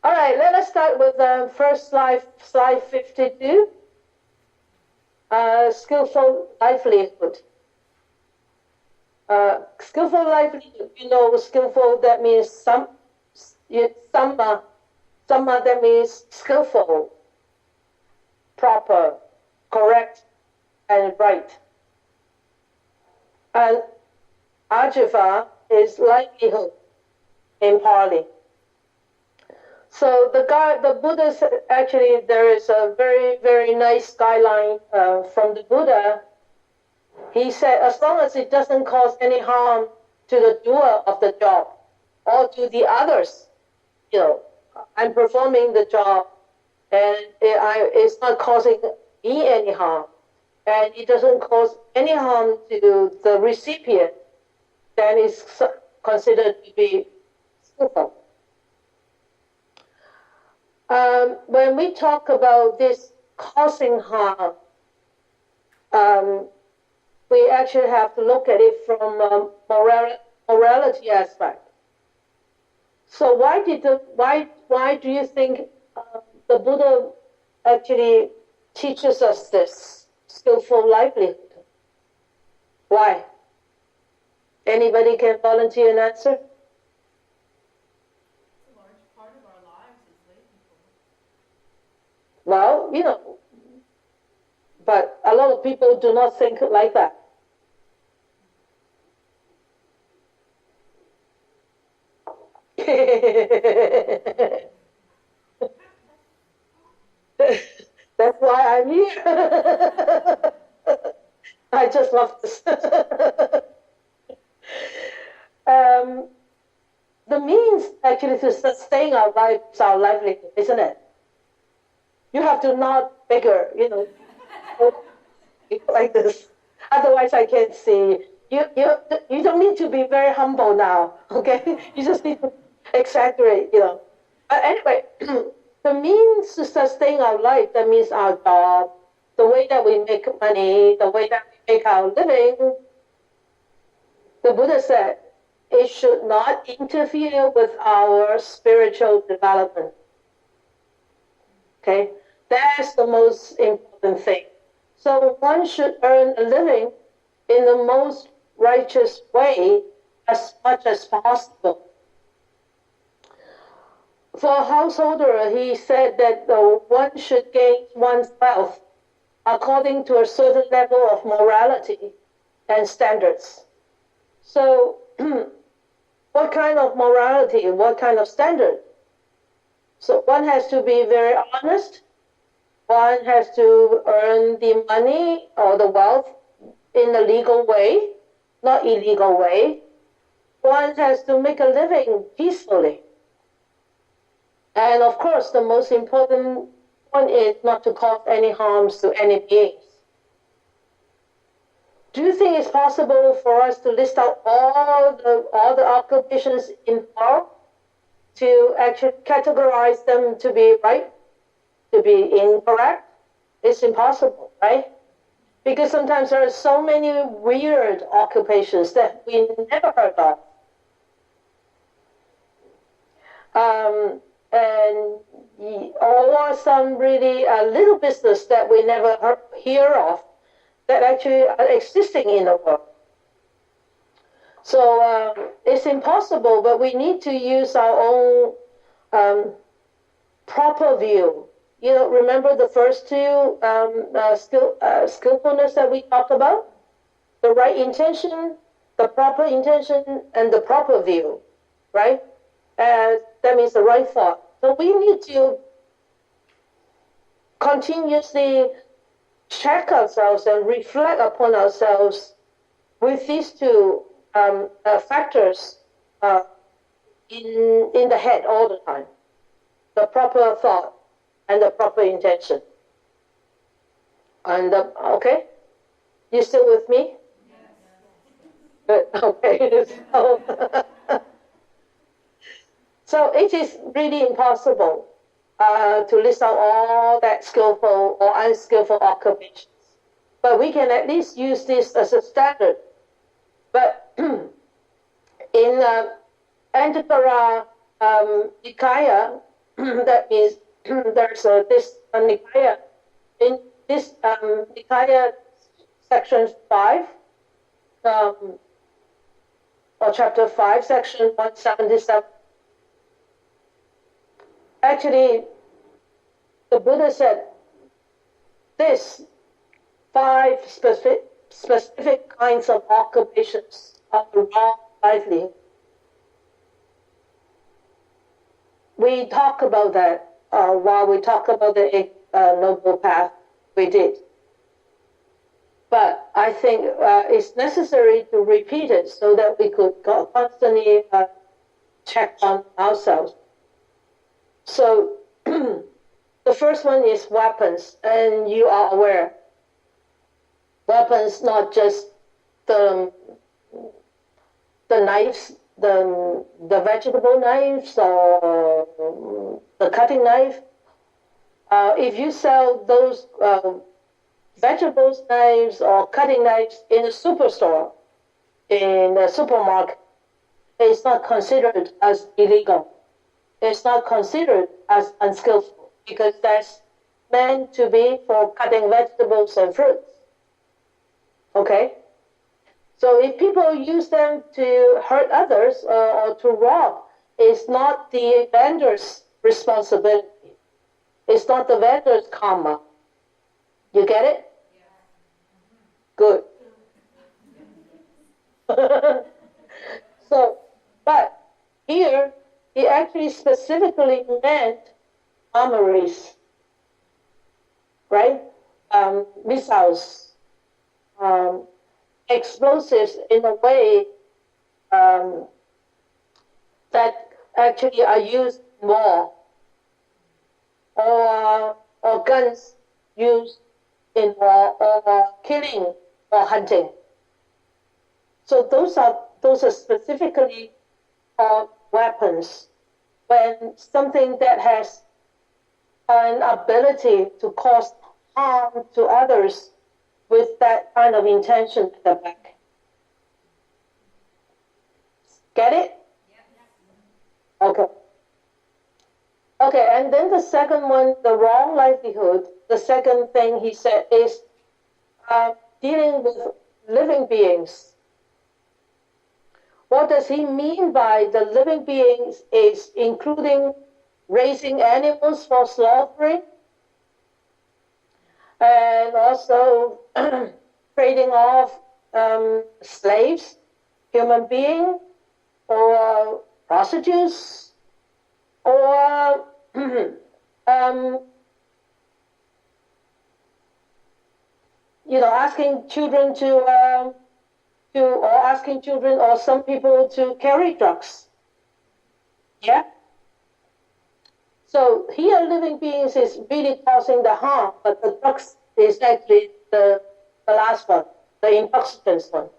All right, let us start with the first slide 52. Skillful livelihood. Skillful livelihood, skillful, that means Dhamma that means skillful, proper, correct, and right. And Ajiva is livelihood in Pali. So the Buddha said, actually, there is a very, very nice guideline from the Buddha. He said, as long as it doesn't cause any harm to the doer of the job or to the others, I'm performing the job and it's not causing me any harm, and it doesn't cause any harm to the recipient, then it's considered to be skillful. When we talk about this causing harm, we actually have to look at it from a morality aspect. So why do you think the Buddha actually teaches us this skillful livelihood? Why? Anybody can volunteer an answer? Well, but a lot of people do not think like that. That's why I'm here. I just love this. The means actually to sustain our life is our livelihood, isn't it? You have to nod bigger, like this. Otherwise, I can't see. You don't need to be very humble now, okay? You just need to exaggerate, But anyway, the means to sustain our life, that means our job, the way that we make money, the way that we make our living. The Buddha said, it should not interfere with our spiritual development. Okay, that's the most important thing. So one should earn a living in the most righteous way as much as possible. For a householder, he said that one should gain one's wealth according to a certain level of morality and standards. So, what kind of morality, what kind of standard? So one has to be very honest. One has to earn the money or the wealth in a legal way, not illegal way. One has to make a living peacefully. And of course, the most important one is not to cause any harms to any beings. Do you think it's possible for us to list out all the occupations involved, to actually categorize them to be right, to be incorrect? It's impossible, right? Because sometimes there are so many weird occupations that we never heard of. Or some really little business that we never hear of that actually are existing in the world. So it's impossible, but we need to use our own proper view. Remember the first two skillfulness that we talked about? The right intention, the proper intention, and the proper view, right? That means the right thought. So we need to continuously check ourselves and reflect upon ourselves with these two factors in the head all the time. The proper thought and the proper intention. And okay? You still with me? Yes. Okay. So it is really impossible to list out all that skillful or unskillful occupations. But we can at least use this as a standard. But in Antittara Nikaya, that means there's this Nikaya. In this Nikaya section 5, or chapter 5, section 177, actually, the Buddha said this 5 specific kinds of occupations are the wrong livelihood. We talk about that while we talk about the Noble Path, we did. But I think it's necessary to repeat it so that we could constantly check on ourselves. So the first one is weapons, and you are aware. Weapons, not just the knives, the vegetable knives or the cutting knife. If you sell those vegetables knives or cutting knives in a superstore, in a supermarket, it's not considered as illegal. It's not considered as unskillful because that's meant to be for cutting vegetables and fruits. Okay? So if people use them to hurt others or to rob, it's not the vendor's responsibility. It's not the vendor's karma. You get it? Good. So, but here, he actually specifically meant armories, right? Missiles, explosives in a way that actually are used more, or guns used in war, or killing or hunting. So those are specifically called weapons. When something that has an ability to cause harm to others with that kind of intention at the back. Get it? Okay. Okay, and then the second one, the wrong livelihood, the second thing he said is dealing with living beings. What does he mean by the living beings is including raising animals for slaughtering and also trading off slaves, human beings, or prostitutes, or asking children or asking children or some people to carry drugs. Yeah? So here living beings is really causing the harm, but the drugs is actually the last one, the intoxicants one.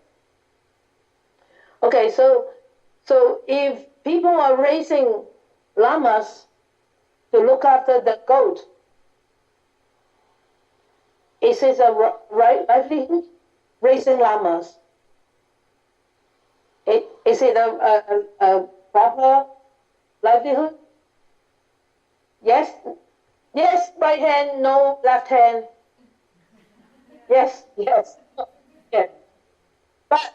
Okay, so if people are raising llamas to look after the goat, is it a right livelihood? Raising llamas. Is it a proper livelihood? Yes? Yes, right hand, no, left hand. Yes. Yes. But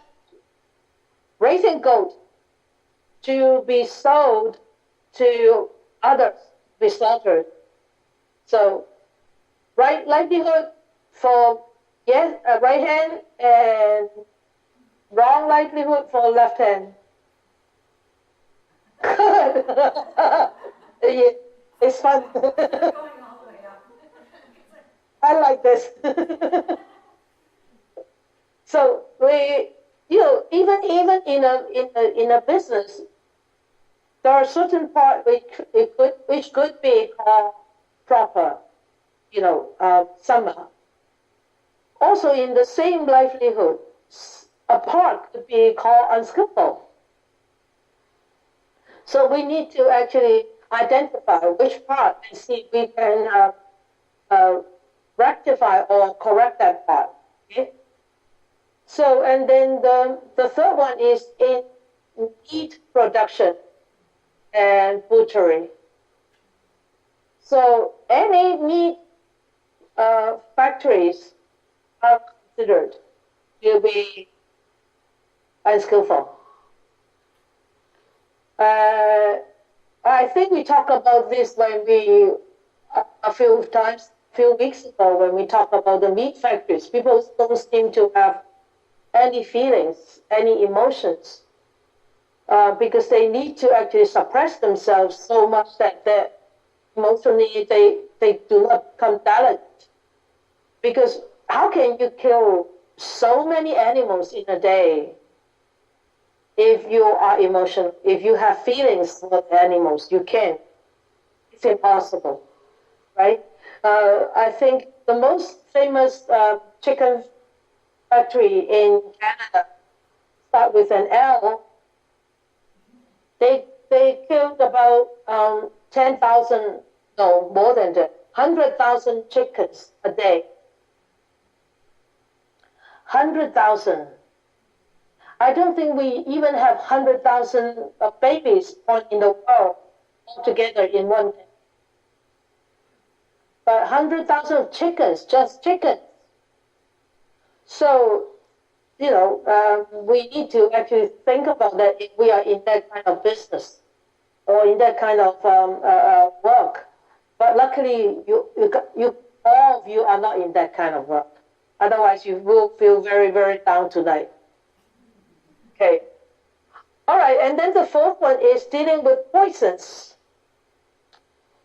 raising goat to be sold to others, be slaughtered. So, right livelihood for right hand and wrong livelihood for left hand. Good. Yeah, it's fun. I like this. So we, even in a business, there are certain parts which could be called proper, summa. Also, in the same livelihood, a part could be called unskillful. So we need to actually identify which part and see if we can rectify or correct that part. Okay? So, and then the third one is in meat production and butchery. So any meat factories are considered to be unskillful. I think we talked about this when we a few weeks ago, when we talked about the meat factories. People don't seem to have any feelings, any emotions, because they need to actually suppress themselves so much that emotionally they do not become delicate. Because how can you kill so many animals in a day if you are emotional, if you have feelings for the animals? You can't. It's impossible, right? I think the most famous chicken factory in Canada start with an L. They killed about 10,000, no, more than that, 100,000 chickens a day. 100,000. I don't think we even have 100,000 babies born in the world altogether in one day. But 100,000 chickens, just chickens. So, we need to actually think about that if we are in that kind of business or in that kind of work. But luckily, you all of you are not in that kind of work. Otherwise, you will feel very, very down tonight. Okay. All right, and then the fourth one is dealing with poisons.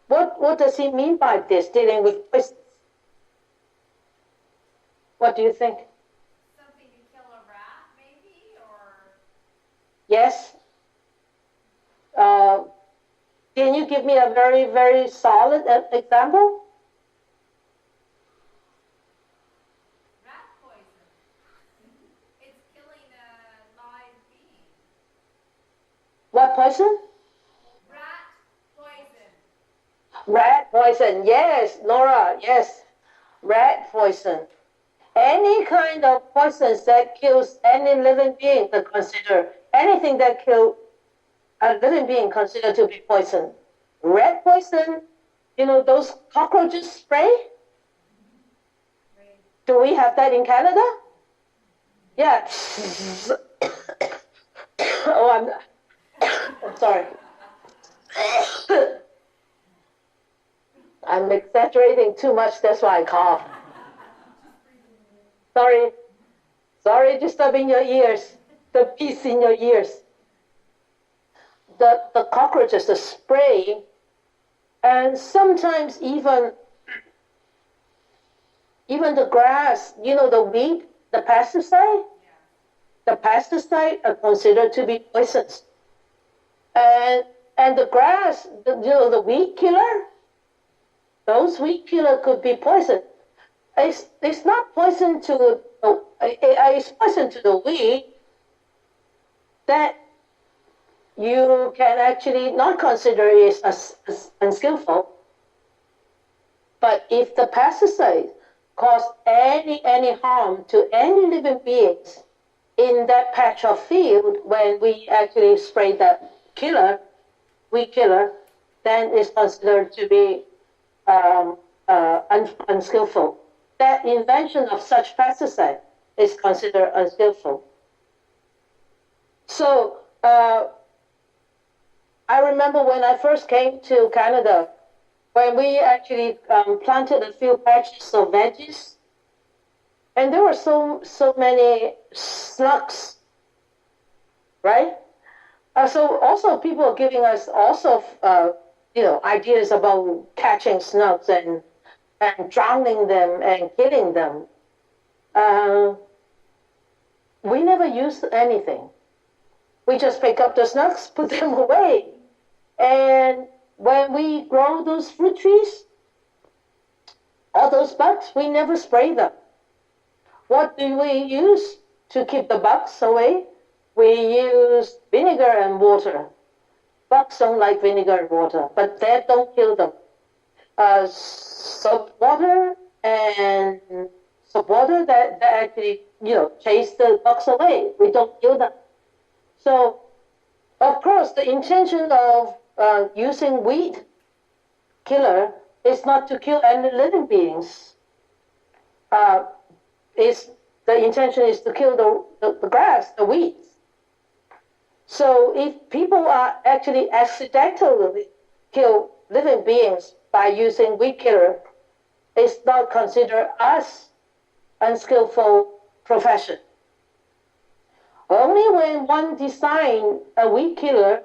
What does he mean by this, dealing with poisons? What do you think? Something to kill a rat, maybe, or? Yes. Can you give me a very, very solid example? Rat poison. It's killing a live being. What poison? Rat poison. Rat poison. Yes, Nora. Yes, rat poison. Any kind of poisons that kills any living being, they consider anything that kills a living being considered to be poison. Rat poison, those cockroaches spray? Do we have that in Canada? Yeah. Oh, I'm sorry. I'm exaggerating too much, that's why I cough. Sorry, disturbing your ears, the bees in your ears. The cockroaches, the spray, and sometimes even the grass, the weed, the pesticide. The pesticide are considered to be poisons. And the grass, the weed killer, those weed killer could be poison. It's not poison to it's poison to the weed that you can actually not consider it as unskillful. But if the pesticide cause any harm to any living beings in that patch of field, when we actually spray that weed killer, then it's considered to be unskillful. That invention of such pesticide is considered unskillful. So I remember when I first came to Canada, when we actually planted a few patches of veggies, and there were so many slugs, right? So also people are giving us also ideas about catching slugs and drowning them and killing them. We never used anything. We just pick up the slugs, put them away. And when we grow those fruit trees, all those bugs, we never spray them. What do we use to keep the bugs away? We use vinegar and water. Bugs don't like vinegar and water, but that don't kill them. Soap water that actually, chase the bugs away. We don't kill them. So, of course, the intention of using weed killer is not to kill any living beings. The intention is to kill the grass, the weeds. So if people are actually accidentally kill living beings by using weed killer, it's not considered as unskillful profession. Only when one design a weed killer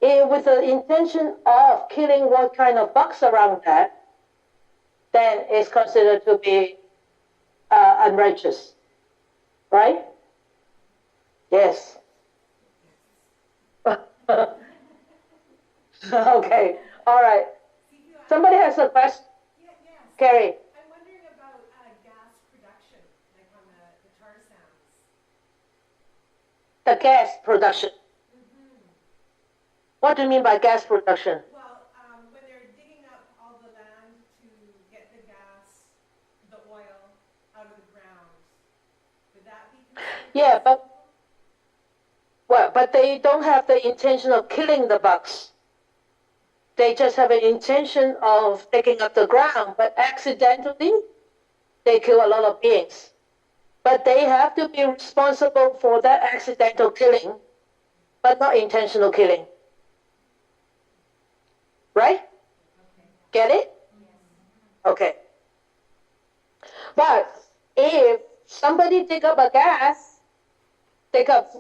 with the intention of killing what kind of bugs around that, then it's considered to be unrighteous. Right? Yes. Okay. All right. Somebody has a question? Yes. Carrie. I'm wondering about gas production, like on the tar sands. The gas production. Mm-hmm. What do you mean by gas production? Well, when they're digging up all the land to get the gas, the oil out of the ground, would that be considered? Yeah, but they don't have the intention of killing the bugs. They just have an intention of digging up the ground, but accidentally they kill a lot of beings. But they have to be responsible for that accidental killing, but not intentional killing. Right? Get it? Okay. But if somebody dig up dig up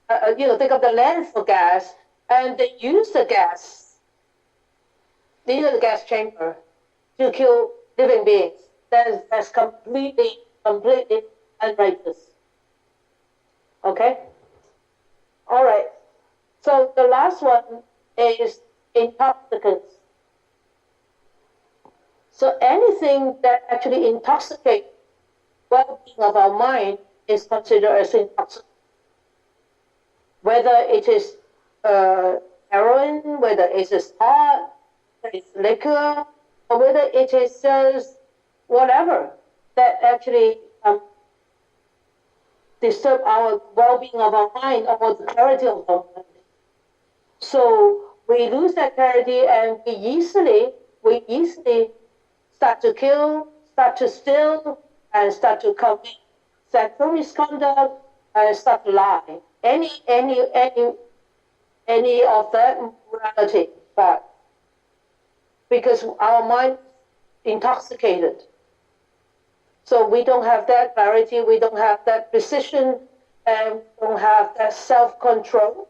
the land for gas, and they use the gas, the gas chamber, to kill living beings, that's completely unrighteous. Okay? All right. So the last one is intoxicants. So anything that actually intoxicates well-being of our mind is considered as intoxicant. Whether it is heroin, whether it is pot, whether it's liquor, or whether it is just whatever that actually disturb our well-being of our mind or the clarity of our mind. So we lose that clarity, and we easily start to kill, start to steal, and start to commit sexual misconduct, and start to lie. Any of that morality, but because our mind is intoxicated. So we don't have that clarity, we don't have that precision, and we don't have that self-control.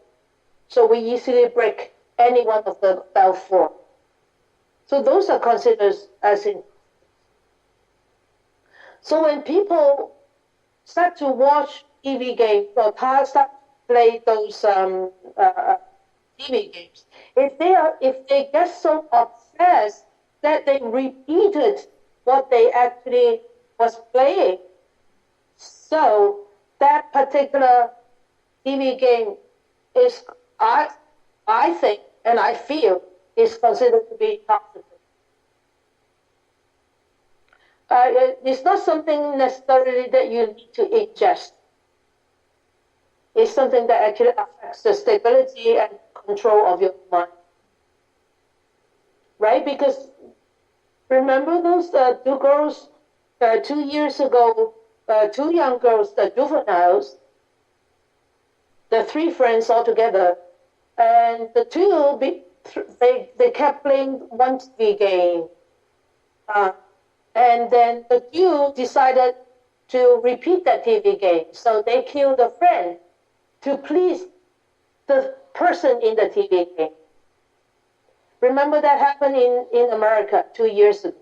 So we easily break any one of the above four. So those are considered as in. So when people start to watch TV games or start to play those TV games, if they get so obsessed that they repeated what they actually was playing, so that particular TV game is, I think and I feel, is considered to be toxic. It's not something necessarily that you need to ingest. It's something that actually affects the stability and control of your mind. Right? Because remember those two girls 2 years ago, two young girls, the juveniles, the three friends all together, and the two, they kept playing one TV game. And then the two decided to repeat that TV game. So they killed a friend to please the person in the TV game. Remember that happened in America 2 years ago.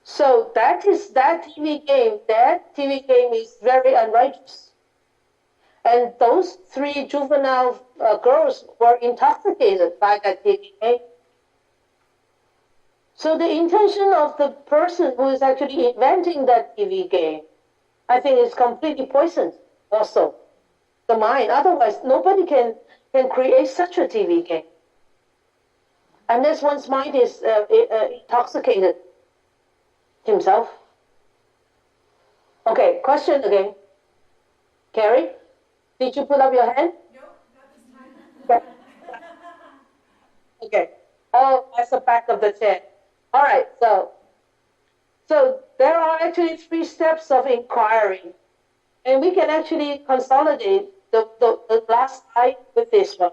So that TV game is very unrighteous. And those three juvenile girls were intoxicated by that TV game. So the intention of the person who is actually inventing that TV game, I think, is completely poisoned also, the mind. Otherwise, nobody can create such a TV game. Unless one's mind is intoxicated himself. Okay, question again. Carrie, did you put up your hand? No, not this time. Okay. Oh, That's the back of the chair. All right, so there are actually 3 steps of inquiry, and we can actually consolidate the last slide with this one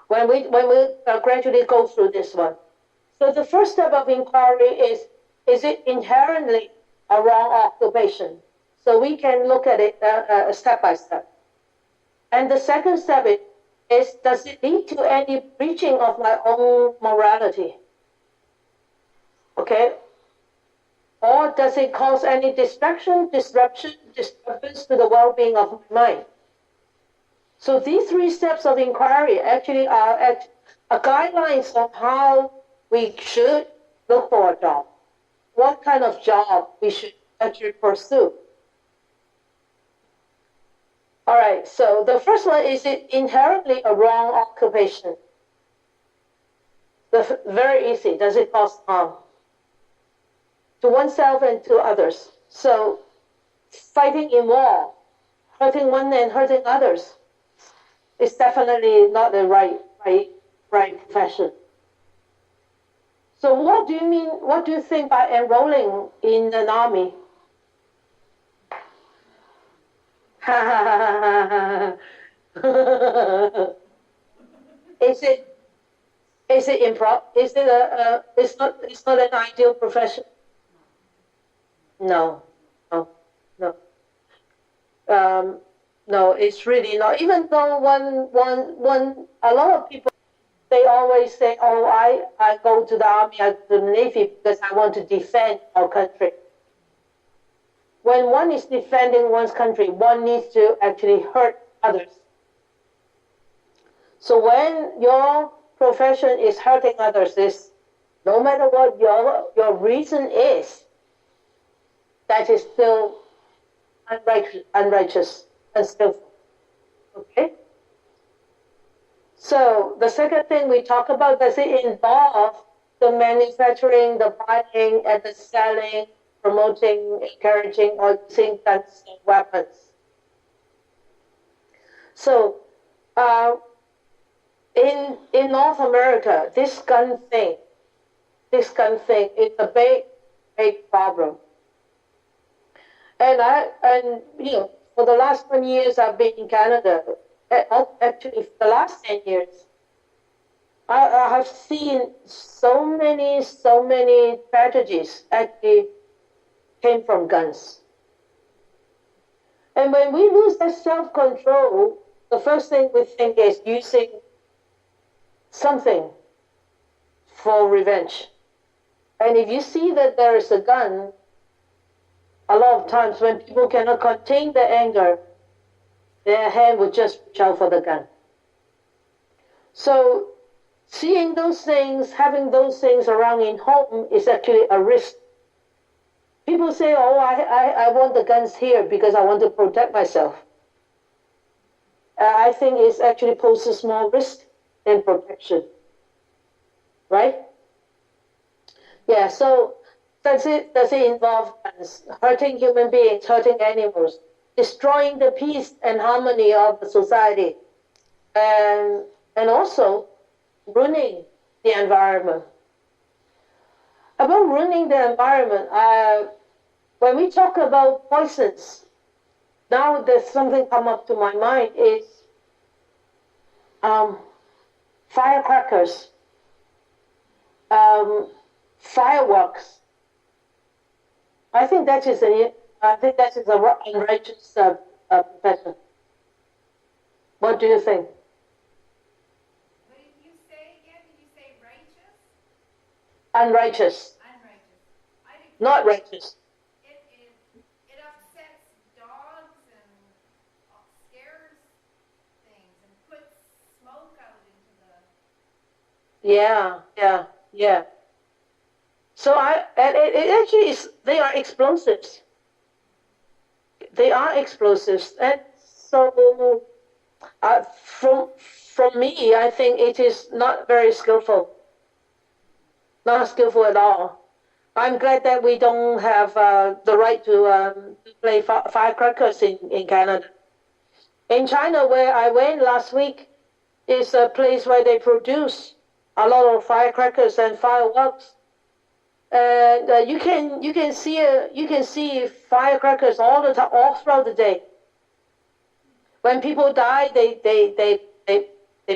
when we gradually go through this one. So the first step of inquiry is it inherently a wrong occupation? So we can look at it step by step. And the second step is does it lead to any breaching of my own morality? Okay? Or does it cause any distraction, disruption, disturbance to the well-being of my mind? So these 3 steps of inquiry actually are guidelines of how we should look for a job. What kind of job we should actually pursue. All right, so the first one is it inherently a wrong occupation? Very easy. Does it cause harm to oneself and to others? So fighting in war, hurting one and hurting others, is definitely not the right profession. So what do you mean? What do you think by enrolling in an army? Is it improv? Is it it's not an ideal profession? No. No, it's really not. Even though a lot of people, they always say, oh, I go to the army, I go to the Navy because I want to defend our country. When one is defending one's country, one needs to actually hurt others. So when your profession is hurting others, no matter what your reason is, that is still unrighteous and skillful. Okay? So the second thing we talk about, does it involve the manufacturing, the buying, and the selling, promoting, encouraging, or using guns and weapons? So in North America, this gun thing is a big problem. And you know, for the last 20 years I've been in Canada. Actually, for the last 10 years, I have seen so many tragedies actually came from guns. And when we lose that self-control, the first thing we think is using something for revenge. And if you see that there is a gun, a lot of times when people cannot contain their anger, their hand would just reach out for the gun. So seeing those things, having those things around in home is actually a risk. People say, oh, I want the guns here because I want to protect myself. I think it actually poses more risk than protection. Right? Yeah, so does it involve guns, hurting human beings, hurting animals, destroying the peace and harmony of the society, and also ruining the environment? About ruining the environment, when we talk about poisons, now there's something come up to my mind is firecrackers, fireworks. I think that is a unrighteous profession. What do you think? What did you say again? Did you say righteous? Unrighteous. Unrighteous. I think Not righteous. it upsets dogs and scares things and puts smoke out into the. Yeah. So it actually is. They are explosives. And so from me, I think it is not very skillful. Not skillful at all. I'm glad that we don't have the right to play firecrackers in Canada. In China, where I went last week, is a place where they produce a lot of firecrackers and fireworks, and you can see firecrackers all the time, all throughout the day. When people die, they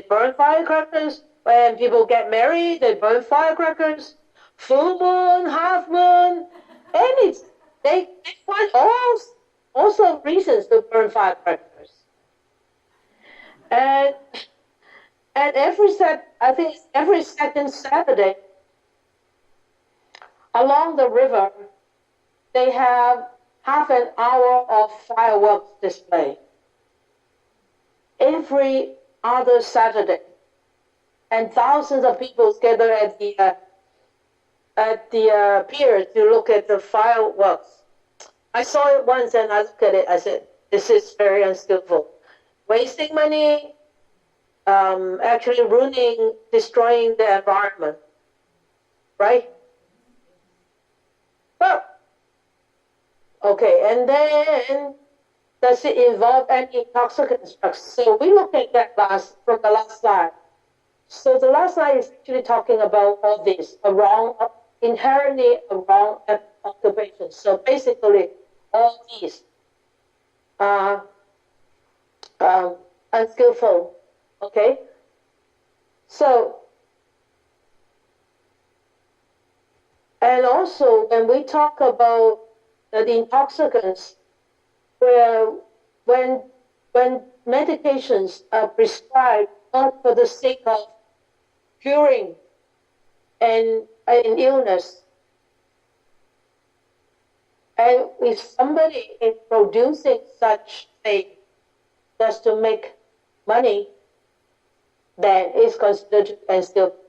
burn firecrackers. When people get married, they burn firecrackers. Full moon, half moon, any they find all sorts of reasons to burn firecrackers. And I think every second Saturday along the river, they have half an hour of fireworks display. Every other Saturday, and thousands of people gather at the pier to look at the fireworks. I saw it once and I looked at it. I said, "This is very unskillful, wasting money, actually destroying the environment, right?" Well, okay, and then does it involve any intoxicant drugs? So we look at that from the last slide. So the last slide is actually talking about all this, inherently a wrong occupation. So basically, all these are unskillful. Okay? So, and also when we talk about the intoxicants, when medications are prescribed not for the sake of curing an illness, and if somebody is producing such thing just to make money, then it's considered unskillful.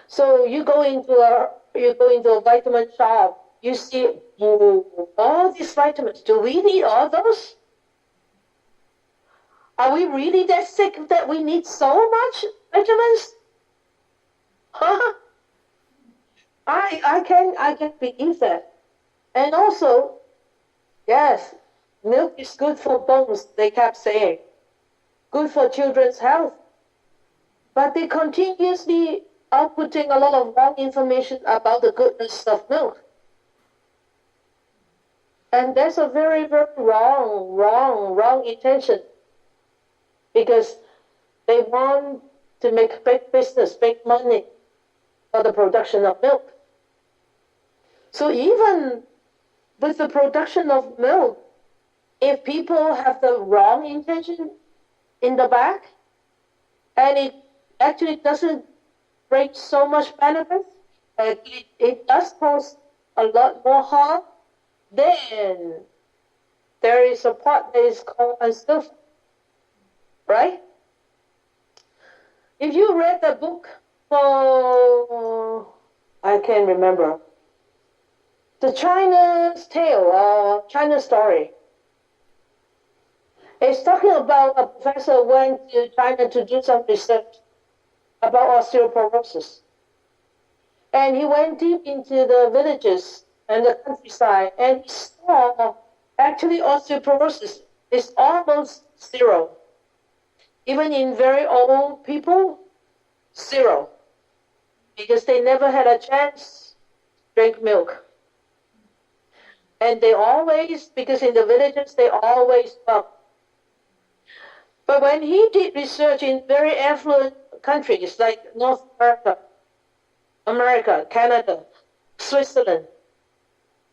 So you go into a vitamin shop, you see all these vitamins. Do we need all those? Are we really that sick that we need so much vitamins? Huh? I can believe that. And also, yes, milk is good for bones, they kept saying. Good for children's health. But they continuously outputting a lot of wrong information about the goodness of milk. And that's a very, very wrong intention. Because they want to make big business, big money for the production of milk. So even with the production of milk, if people have the wrong intention in the back, and it actually doesn't bring so much benefit, it does cause a lot more harm, then there is a part that is called unskillful. Right? If you read the book for, I can't remember, The China's Tale or China Story, it's talking about a professor went to China to do some research about osteoporosis. And he went deep into the villages and the countryside, and he saw actually osteoporosis is almost zero. Even in very old people, zero. Because they never had a chance to drink milk. And they always, because in the villages, they always walk. But when he did research in very affluent countries like North America, Canada, Switzerland,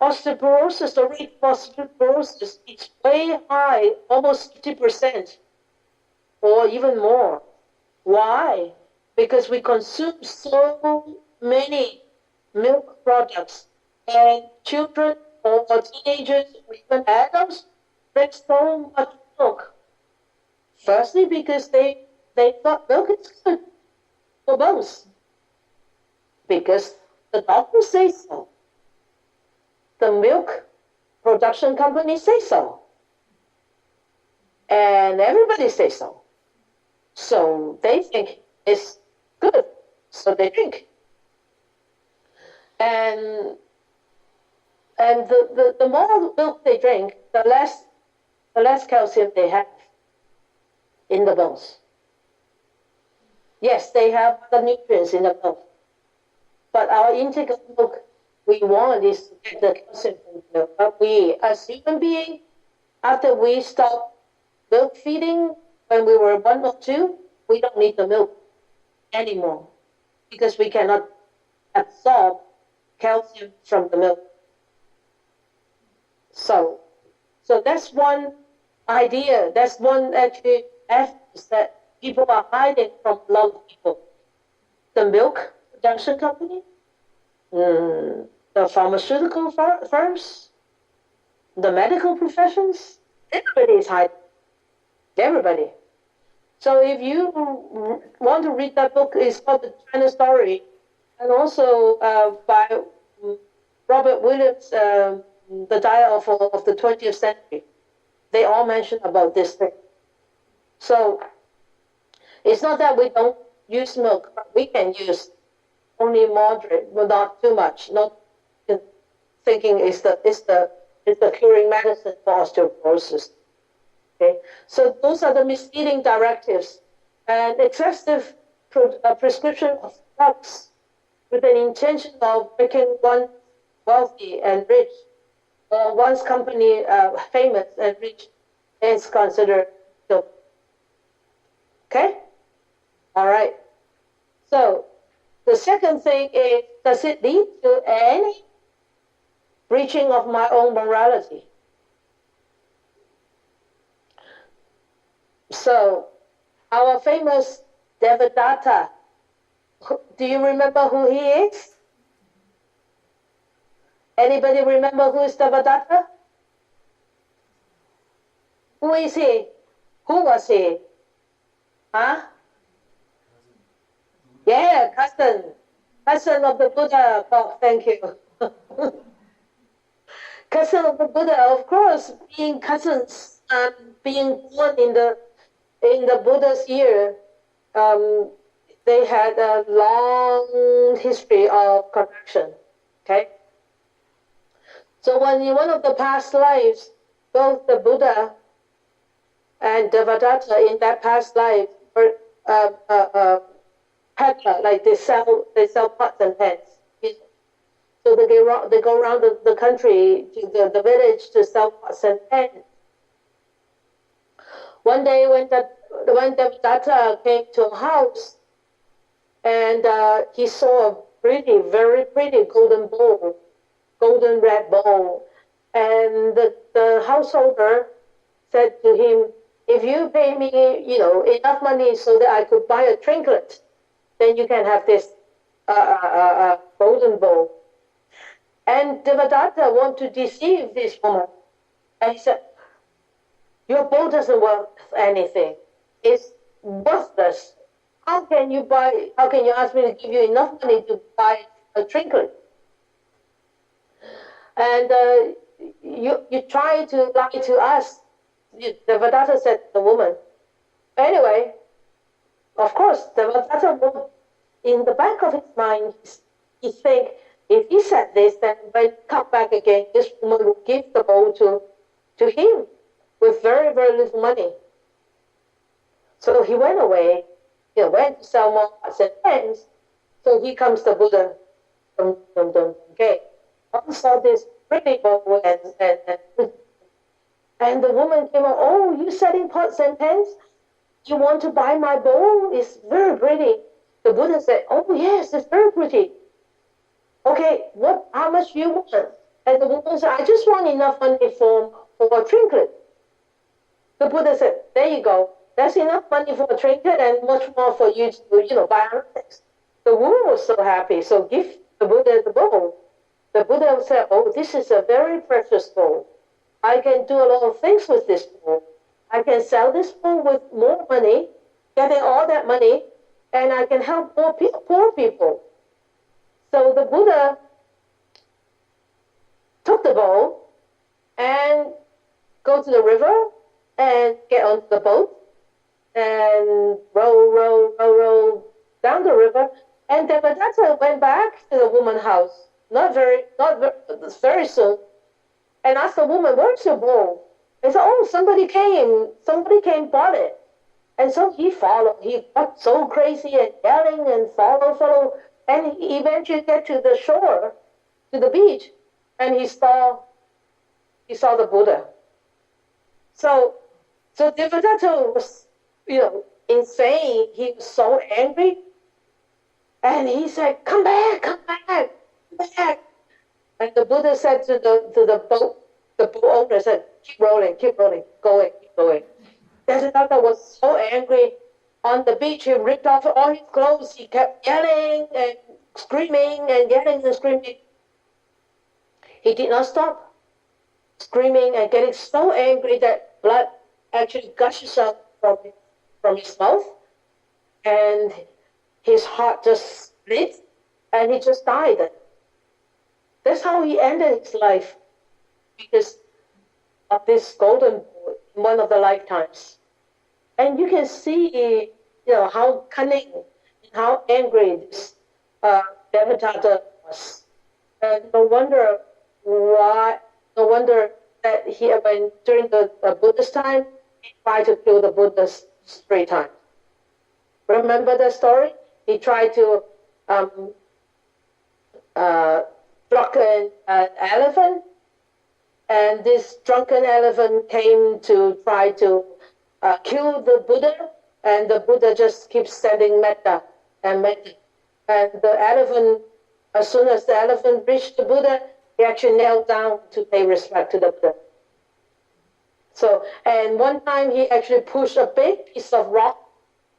osteoporosis, the rate of osteoporosis is way high, almost 50%. Or even more. Why? Because we consume so many milk products, and children or teenagers or even adults drink so much milk. Firstly, because they thought milk is good for bones. Because the doctors say so. The milk production companies say so. And everybody says so. So they think it's good, so they drink. And the more milk they drink, the less calcium they have in the bones. Yes, they have the nutrients in the milk. But our intake of milk we want is to get the calcium from the milk. But we, as human beings, after we stop milk feeding when we were 1 or 2, we don't need the milk anymore because we cannot absorb calcium from the milk. So that's one idea. That's one actually evidence that people are hiding from a lot of people. The milk production company, the pharmaceutical firms, the medical professions, everybody is hiding. Everybody. So if you want to read that book, it's called The China Story, and also by Robert Williams, The Dial of the 20th Century. They all mention about this thing. So it's not that we don't use milk, but we can use only moderate, but not too much. Not thinking it's the curing medicine for osteoporosis. Okay, so those are the misleading directives, and excessive prescription of drugs with an intention of making one wealthy and rich, or one's company famous and rich, is considered guilty. Okay? All right. So the second thing is, does it lead to any breaching of my own morality? So our famous Devadatta, do you remember who he is? Anybody remember who is Devadatta? Who is he? Who was he? Huh? Yeah, cousin of the Buddha. Oh, thank you. Cousin of the Buddha, of course, being cousins and being born in the Buddha's year, they had a long history of connection. Okay. So when in one of the past lives, both the Buddha and Devadatta in that past life were peddler, like they sell pots and pans. So they go around the country to the village to sell pots and pans. One day when Devadatta came to a house, and he saw a very pretty golden red bowl, and the householder said to him, "If you pay me, enough money so that I could buy a trinket, then you can have this golden bowl." And Devadatta wanted to deceive this woman, and he said, "Your bowl doesn't worth anything. It's worthless. How can you ask me to give you enough money to buy a trinket? And you try to lie to us." Devadatta said to the woman. Anyway, of course, Devadatta, in the back of his mind, he think, if he said this, then when he come back again, this woman will give the bowl to him with very, very little money. So he went away, went to sell more pots and pans. So here comes the Buddha from the gate. I saw this pretty bowl and the woman came out, "Oh, you selling pots and pans? You want to buy my bowl? It's very pretty." The Buddha said, "Oh yes, it's very pretty. Okay, how much do you want?" And the woman said, "I just want enough money for a trinket." The Buddha said, "There you go. That's enough money for a trinket and much more for you to, buy other things." The woman was so happy, so give the Buddha the bowl. The Buddha said, "Oh, this is a very precious bowl. I can do a lot of things with this bowl. I can sell this bowl with more money, getting all that money, and I can help more poor people." So the Buddha took the bowl and go to the river and get on the boat and row down the river. And Devadatta went back to the woman's house, not very soon, and asked the woman, "Where's your bowl?" They said, "Oh, somebody came, bought it." And so he followed. He got so crazy and yelling and follow. And he eventually get to the shore, to the beach, and he saw the Buddha. So Devadatta was, insane. He was so angry. And he said, come back, come back, come back. And the Buddha said to the boat owner said, keep rolling, keep going, keep going. Devadatta was so angry. On the beach, he ripped off all his clothes. He kept yelling and screaming and yelling and screaming. He did not stop screaming and getting so angry that blood actually gushes out from his mouth. And his heart just split and he just died. That's how he ended his life, because of this golden boy in one of the lifetimes. And you can see, how cunning and how angry this Devadatta was. And no wonder that during the Buddha's time, he tried to kill the Buddha 3 times. Remember the story? He tried to drug an elephant, and this drunken elephant came to try to kill the Buddha, and the Buddha just keeps sending metta and metta. And the elephant, as soon as the elephant reached the Buddha, he actually knelt down to pay respect to the Buddha. So, and one time he actually pushed a big piece of rock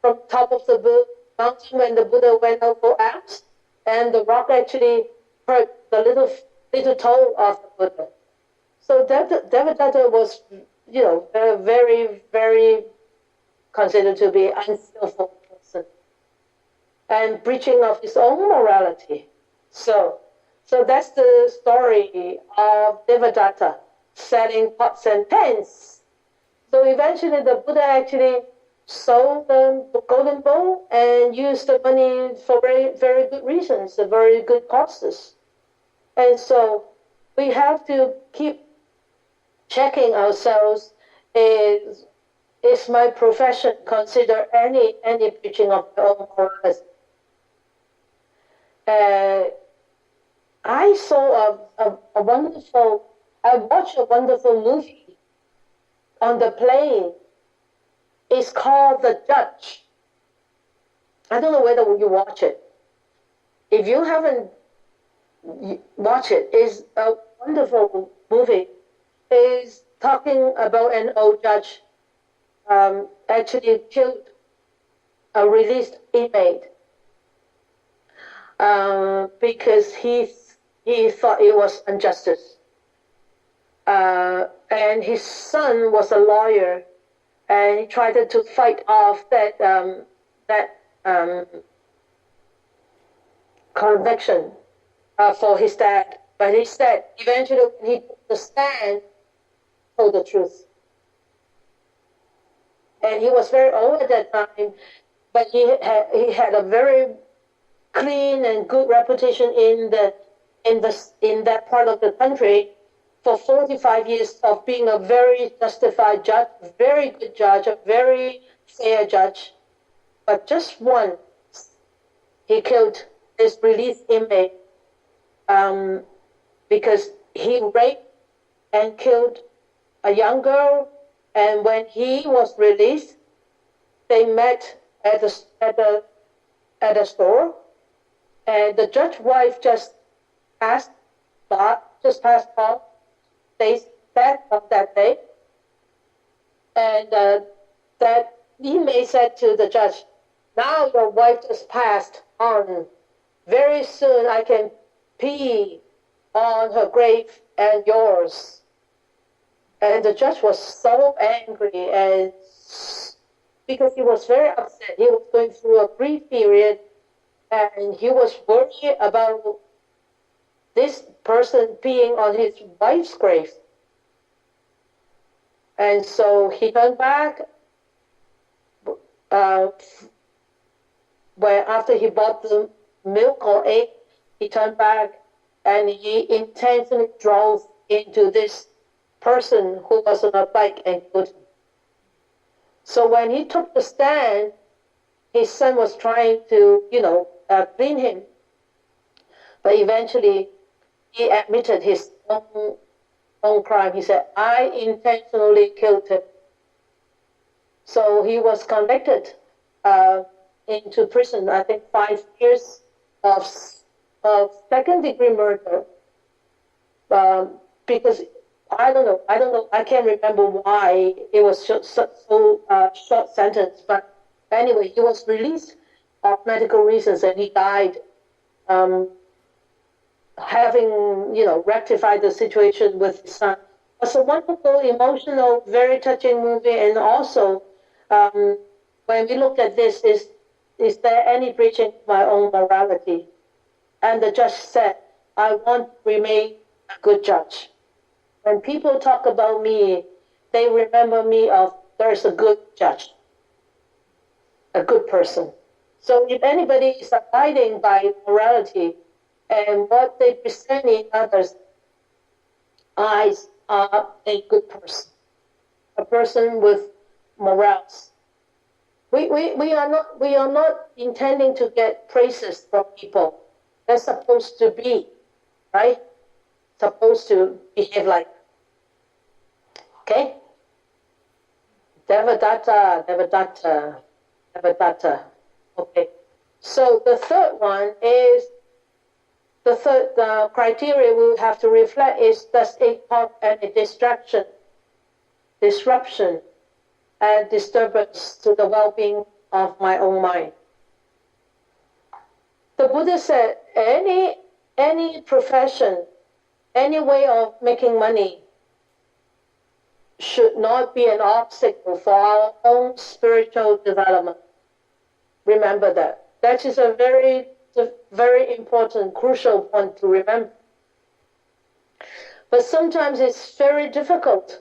from top of the mountain when the Buddha went over arms, and the rock actually hurt the little toe of the Buddha. So Devadatta was, very, very considered to be an unskillful person and breaching of his own morality. So that's the story of Devadatta selling pots and pans. So eventually the Buddha actually sold the golden bowl and used the money for very, very good reasons, very good causes. And so we have to keep checking ourselves, is my profession consider any preaching of my own morality? I watched a wonderful movie on the plane. It's called The Judge. I don't know whether you watch it. If you haven't watched it, it's a wonderful movie. It's talking about an old judge actually killed a released inmate because he thought it was injustice. And his son was a lawyer, and he tried to fight off that conviction for his dad. But his dad, eventually, when he took the stand, told the truth. And he was very old at that time, but he had a very clean and good reputation in that part of the country for 45 years of being a very justified judge, very good judge, a very fair judge. But just once, he killed this released inmate because he raped and killed a young girl. And when he was released, they met at a store, and the judge's wife just passed by. They met on that day, and that inmate said to the judge, "Now your wife just passed on. Very soon I can pee on her grave and yours." And the judge was so angry, and because he was very upset. He was going through a grief period, and he was worried about this person peeing on his wife's grave. And so he turned back, where after he bought the milk or egg, he turned back and he intentionally drove into this person who was on a bike and killed him. So when he took the stand, his son was trying to, clean him. But eventually, he admitted his own crime. He said, I intentionally killed him. So he was convicted into prison, I think 5 years of second-degree murder. Because I don't know, I can't remember why it was so short sentence. But anyway, he was released of medical reasons, and he died. Having rectified the situation with his son. It was a wonderful, emotional, very touching movie. And also, when we look at this, is there any breaching of my own morality? And the judge said, I want to remain a good judge. When people talk about me, they remember me of there's a good judge, a good person. So if anybody is abiding by morality, and what they present in others' eyes are a good person, a person with morals. We are not intending to get praises from people. They're supposed to be, right? Supposed to behave like. Okay? Devadatta. Okay. So the third one is, the third criteria we have to reflect is, does it cause any disruption, and disturbance to the well-being of my own mind? The Buddha said, any profession, any way of making money should not be an obstacle for our own spiritual development. Remember that. That is a very important, crucial point to remember. But sometimes it's very difficult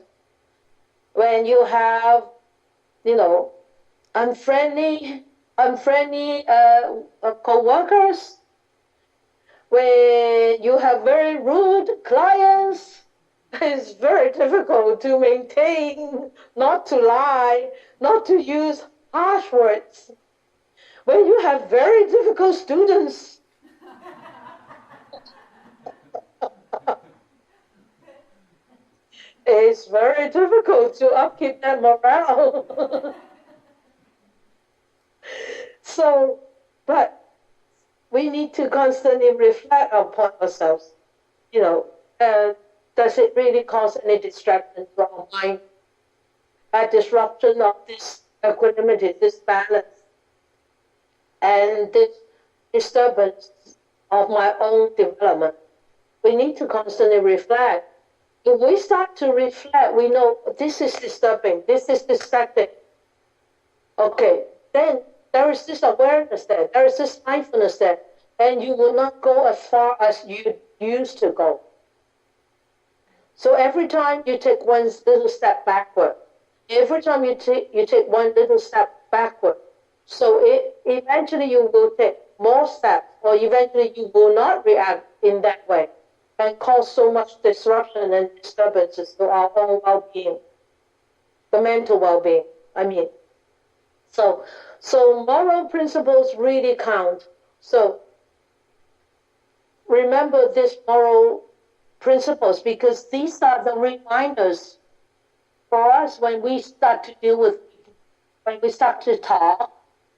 when you have, unfriendly co-workers, when you have very rude clients. It's very difficult to maintain, not to lie, not to use harsh words. When you have very difficult students, it's very difficult to upkeep that morale. So, but we need to constantly reflect upon ourselves. Does it really cause any distraction to our mind? A disruption of this equanimity, this balance, and this disturbance of my own development. We need to constantly reflect. If we start to reflect, we know this is disturbing, this is distracting. Okay, then there is this awareness there, there is this mindfulness there, and you will not go as far as you used to go. So every time you take one little step backward, every time you take one little step backward, so eventually you will take more steps, or eventually you will not react in that way and cause so much disruption and disturbances to our own well-being, the mental well-being, I mean. So moral principles really count. So remember these moral principles, because these are the reminders for us when we start to deal with people, when we start to talk,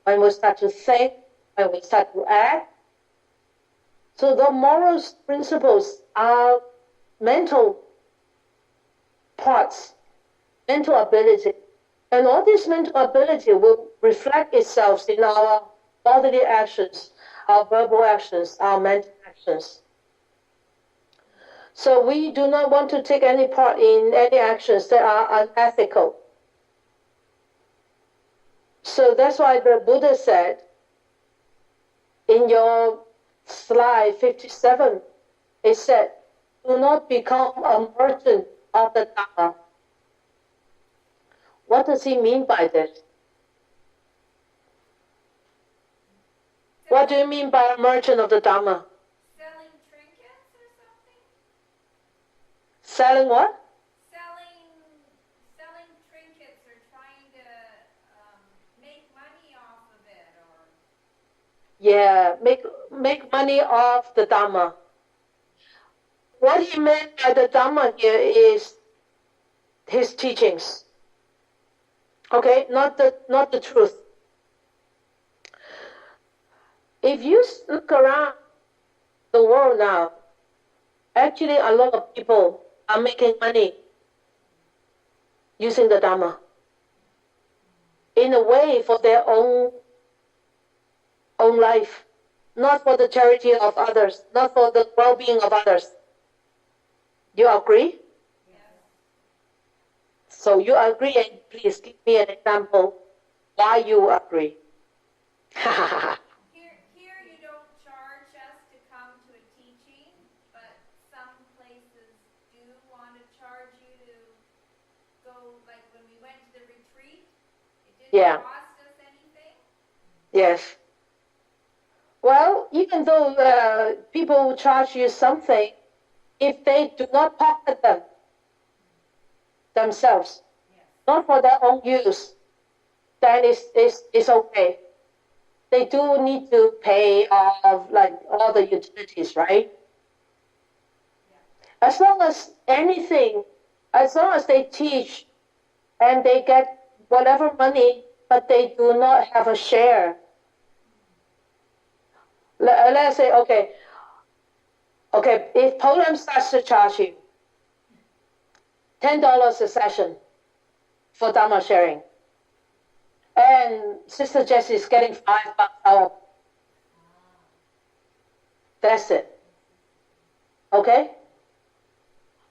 when we start to think, when we start to act. So the moral principles are mental parts, mental ability. And all this mental ability will reflect itself in our bodily actions, our verbal actions, our mental actions. So we do not want to take any part in any actions that are unethical. So that's why the Buddha said in your slide 57, it said, do not become a merchant of the Dhamma. What does he mean by this? What do you mean by a merchant of the Dhamma? Selling trinkets or something? Selling what? Selling trinkets or trying to Yeah, make money off the Dhamma. What he meant by the Dhamma here is his teachings. Okay, not the truth. If you look around the world now, actually a lot of people are making money using the Dhamma in a way for their own life, not for the charity of others, not for the well-being of others. You agree? So you agree, and please give me an example why you agree. Here you don't charge us to come to a teaching, but some places do want to charge you to go, like when we went to the retreat, it didn't cost us anything. Yes. Well, even though people charge you something, if they do not pocket them themselves, not for their own use, then it's okay. They do need to pay off like all the utilities, right? As long as they teach and they get whatever money, but they do not have a share. Let's say, okay, if Poland starts to charge you $10 a session for Dhamma sharing, and Sister Jessie is getting $5 out, that's it. Okay?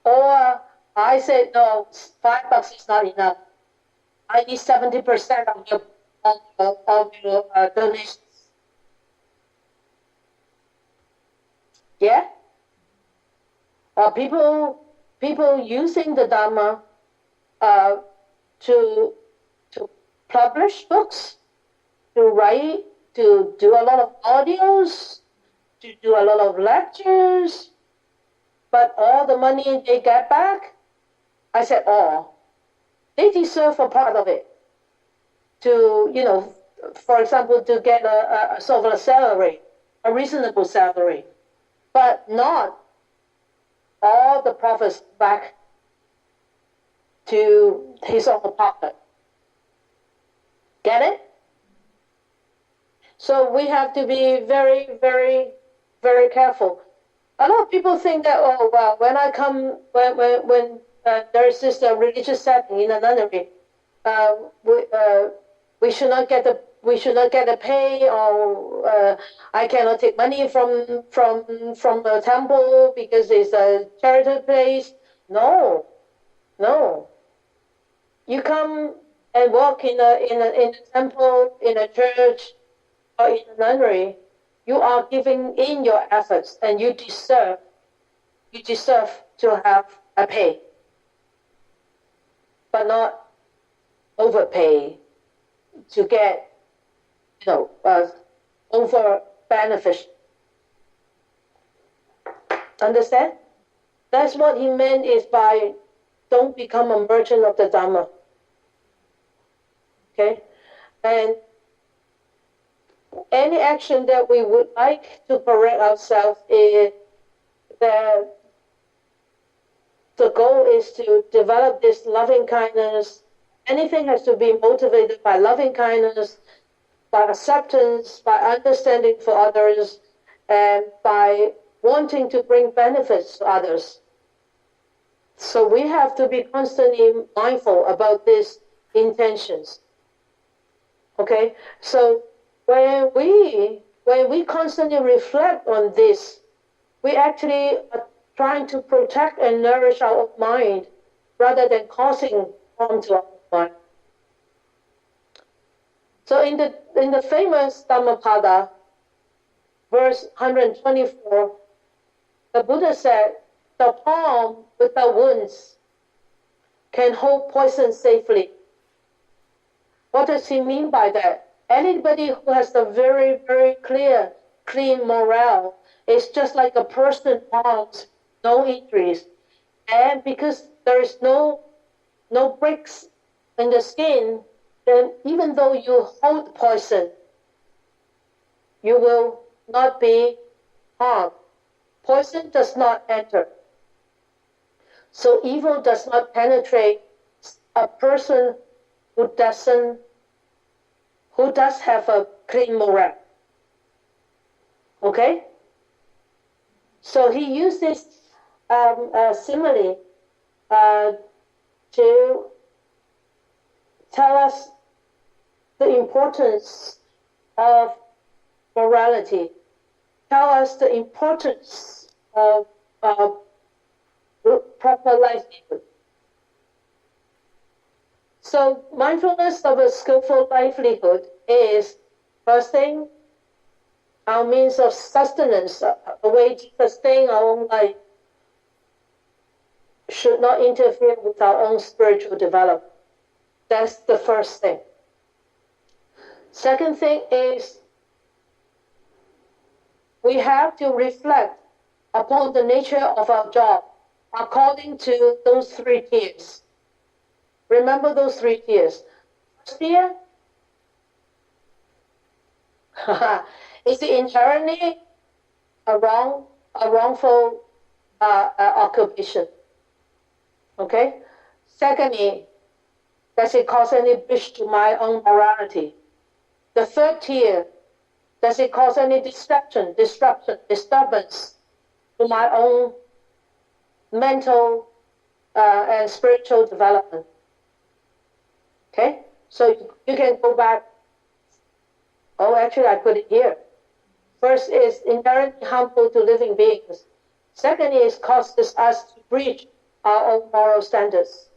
Or I said, no, $5 is not enough. I need 70% of your donations. Yeah? Or people using the Dhamma to publish books, to write, to do a lot of audios, to do a lot of lectures, but all the money they get back, I said all. They deserve a part of it. To, for example, to get a sort of a salary, a reasonable salary, but not all the profits back to his own pocket. Get it? So we have to be very, very, very careful. A lot of people think that, oh, well, when I come, when there is this religious setting in a nunnery, we should not get the pay, or I cannot take money from the temple because it's a charity place. No. You come and walk in a temple, in a church, or in a nunnery. You are giving in your efforts, and you deserve to have a pay, but not overpay to get, over benefit. Understand? That's what he meant is by don't become a merchant of the Dhamma. Okay? And any action that we would like to correct ourselves is that the goal is to develop this loving kindness. Anything has to be motivated by loving kindness, by acceptance, by understanding for others, and by wanting to bring benefits to others. So we have to be constantly mindful about these intentions. Okay? So when we constantly reflect on this, we actually are trying to protect and nourish our mind rather than causing harm to our mind. So in the famous Dhammapada, verse 124, the Buddha said, the palm without wounds can hold poison safely. What does he mean by that? Anybody who has a very, very clean morale is just like a person armed, no injuries. And because there is no breaks in the skin, then even though you hold poison, you will not be harmed. Poison does not enter. So evil does not penetrate a person who does have a clean morale. Okay? So he used this simile to tell us the importance of morality, tell us the importance of proper livelihood. So mindfulness of a skillful livelihood is, first thing, our means of sustenance, a way to sustain our own life, should not interfere with our own spiritual development. That's the first thing. Second thing is, we have to reflect upon the nature of our job according to those 3 tiers. Remember those 3 tiers. First tier is it inherently a wrongful occupation? Okay. Secondly, does it cause any breach to my own morality? The third tier, does it cause any disturbance to my own mental and spiritual development? Okay, so you can go back. Oh, actually, I put it here. First is inherently harmful to living beings. Second is causes us to breach our own moral standards.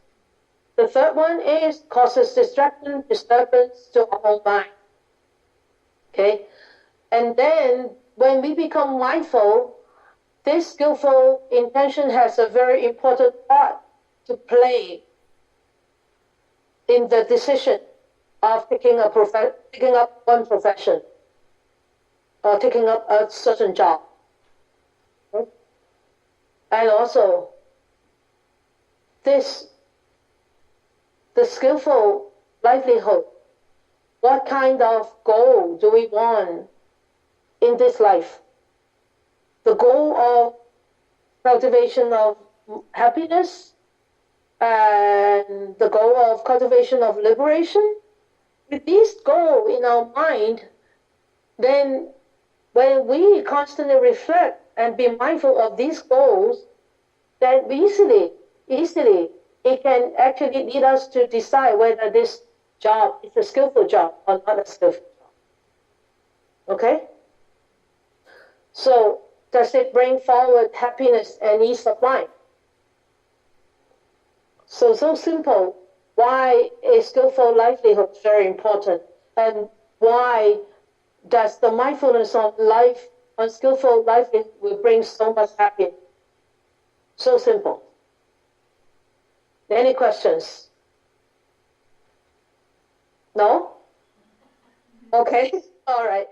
The third one is causes distraction, disturbance to our own mind. Okay, and then when we become mindful, this skillful intention has a very important part to play in the decision of taking up one profession or taking up a certain job. Okay? And also, the skillful livelihood, what kind of goal do we want in this life? The goal of cultivation of happiness and the goal of cultivation of liberation. With this goal in our mind, then when we constantly reflect and be mindful of these goals, then easily it can actually lead us to decide whether this job is a skillful job or not a skillful job. Okay? So, does it bring forward happiness and ease of mind? So simple. Why is skillful livelihood very important? And why does the mindfulness on life, on skillful livelihood, will bring so much happiness? So simple. Any questions? No? Okay. All right.